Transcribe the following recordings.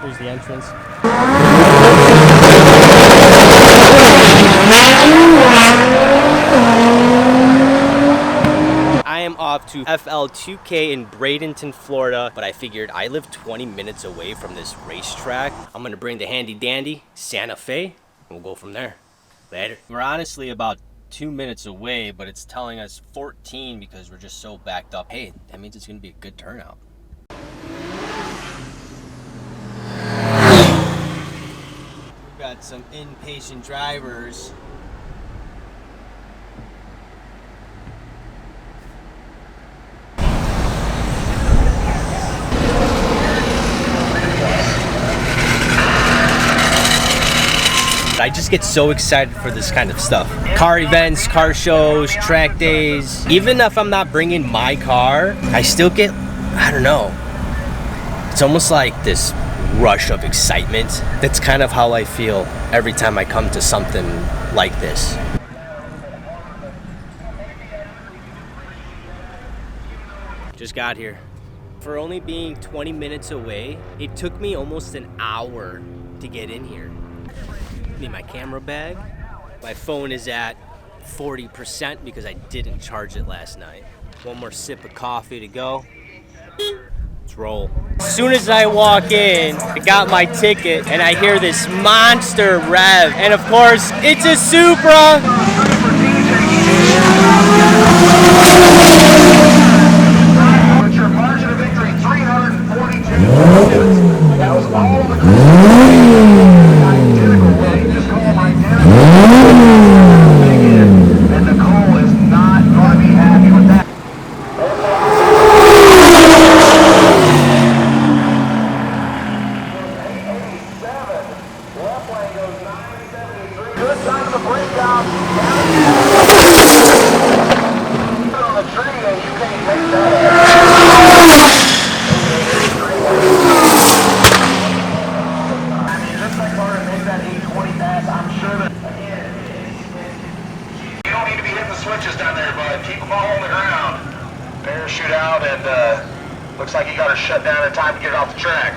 Here's the entrance. I am off to FL2k in Bradenton, Florida, but I figured I live 20 minutes away from this racetrack. I'm gonna bring the handy dandy Santa Fe, and we'll go from there. Later. We're honestly about 2 minutes away, but it's telling us 14 because we're just so backed up. Hey, that means it's gonna be a good turnout. We've got some impatient drivers. I just get so excited for this kind of stuff. Car events, car shows, track days. Even if I'm not bringing my car, I still get, I don't know. It's almost like this rush of excitement. That's kind of how I feel every time I come to something like this. Just got here. For only being 20 minutes away, it took me almost an hour to get in here. Need my camera bag. My phone is at 40% because I didn't charge it last night. One more sip of coffee to go. Let's roll. As soon as I walk in, I got my ticket and I hear this monster rev. And of course, it's a Supra. With your margin of victory, 342. That was all the identical way. Just call them identical. And Nicole is not going to be happy with that. 87. Left lane goes 973. Good time to break out. On the tree, and you can't make that. Switches down there, bud. Keep them all on the ground. Parachute out, and looks like you got her shut down in time to get it off the track.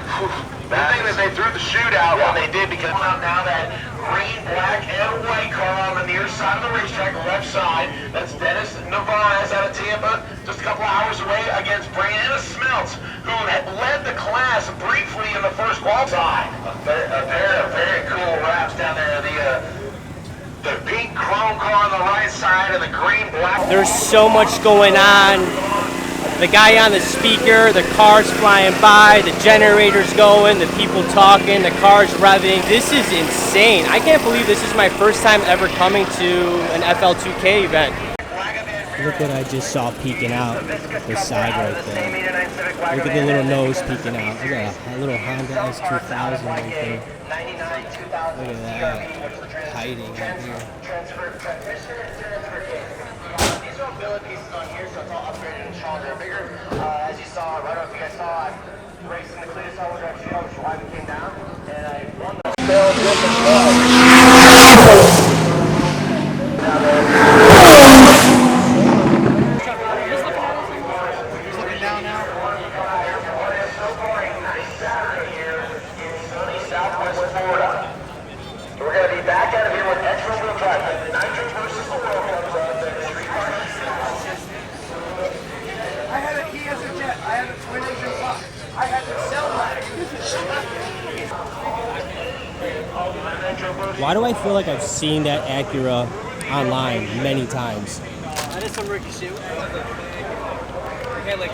Good thing that they threw the chute out when they did, because now that green, black, and white car on the near side of the racetrack, left side. That's Dennis Navarez out of Tampa, just a couple hours away against Brianna Smeltz, who had led the class briefly in the first qualifying. A pair of very cool wraps down there. The pink chrome car on the right side and the green black. There's so much going on. The guy on the speaker, the cars flying by, the generators going, the people talking, the cars revving. This is insane. I can't believe this is my first time ever coming to an FL2k event. Look what I just saw peeking out the side right there. Look at the little nose peeking out. Look at a little Honda S2000 right there. Look at that. Hiding right here. These are billet pieces on here, so it's all upgraded and stronger and bigger. As you saw, right off you guys saw, I raced in the cleanest all-wheel drive shootout, which is why we came down, and I won the Why do I feel like I've seen that Acura online many times? That is some rookie shit. Okay, like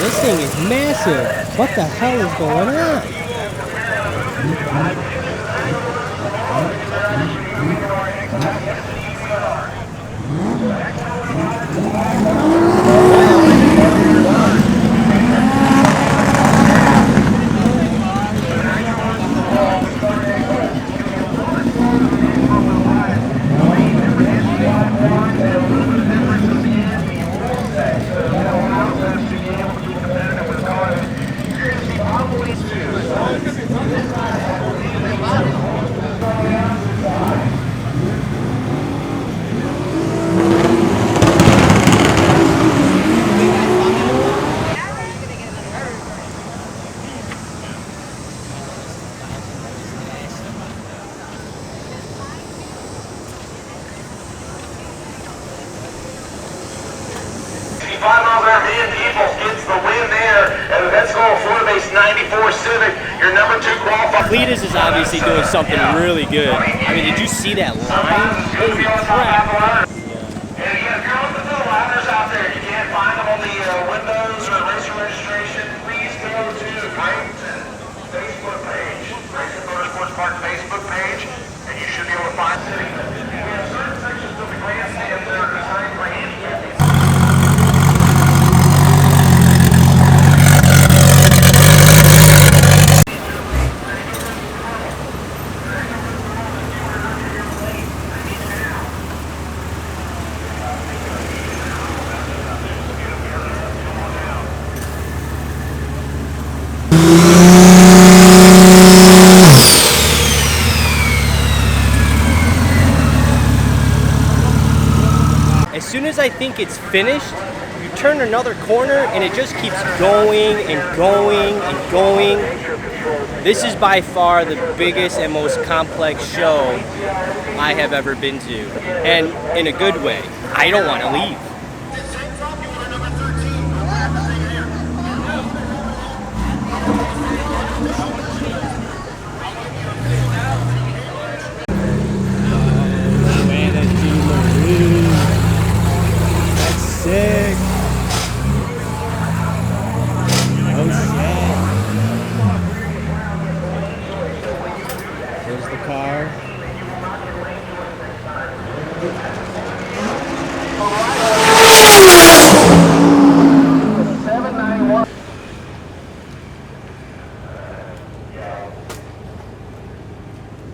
This thing is massive. What the hell is going on? miles an hour. Me and Peoples gets the win there. And let's go Florida base 94 Civic. Your number 2 qualifier. Cletus is obviously doing something really good. I mean, did you see that line? Holy crap. And again, if you're looking for the ladders out there, you can't find them on the windows or racer registration, please go to Grayson Facebook page, Grayson Motorsports Park Facebook page, and you should be able to find it. We have certain sections of the grandstand that are designed for handicapping. As soon as I think it's finished, you turn another corner and it just keeps going and going and going. This is by far the biggest and most complex show I have ever been to. And in a good way. I don't want to leave. Sick. Oh shit. There's the car.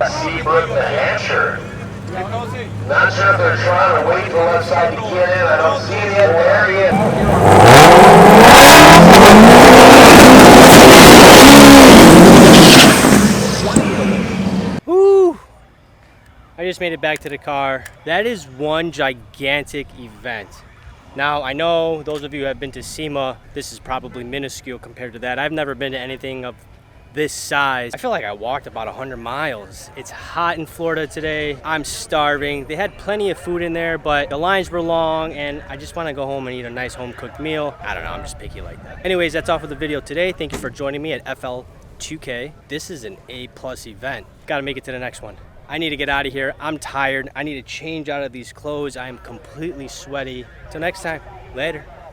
Seabrook, New Hampshire. Not sure if they're trying to wait for the left side to get in. I don't see it yet. There he is. Woo! I just made it back to the car. That is one gigantic event. Now, I know those of you who have been to SEMA, this is probably minuscule compared to that. I've never been to anything of this size. I feel like I walked about 100 miles. It's hot in Florida today. I'm starving. They had plenty of food in there, but the lines were long and I just want to go home and eat a nice home-cooked meal. I don't know, I'm just picky like that. Anyways, that's all for the video today. Thank you for joining me at FL2k. This is an A+ event. Gotta make it to the next one. I need to get out of here. I'm tired. I need to change out of these clothes. I am completely sweaty. Till next time, later.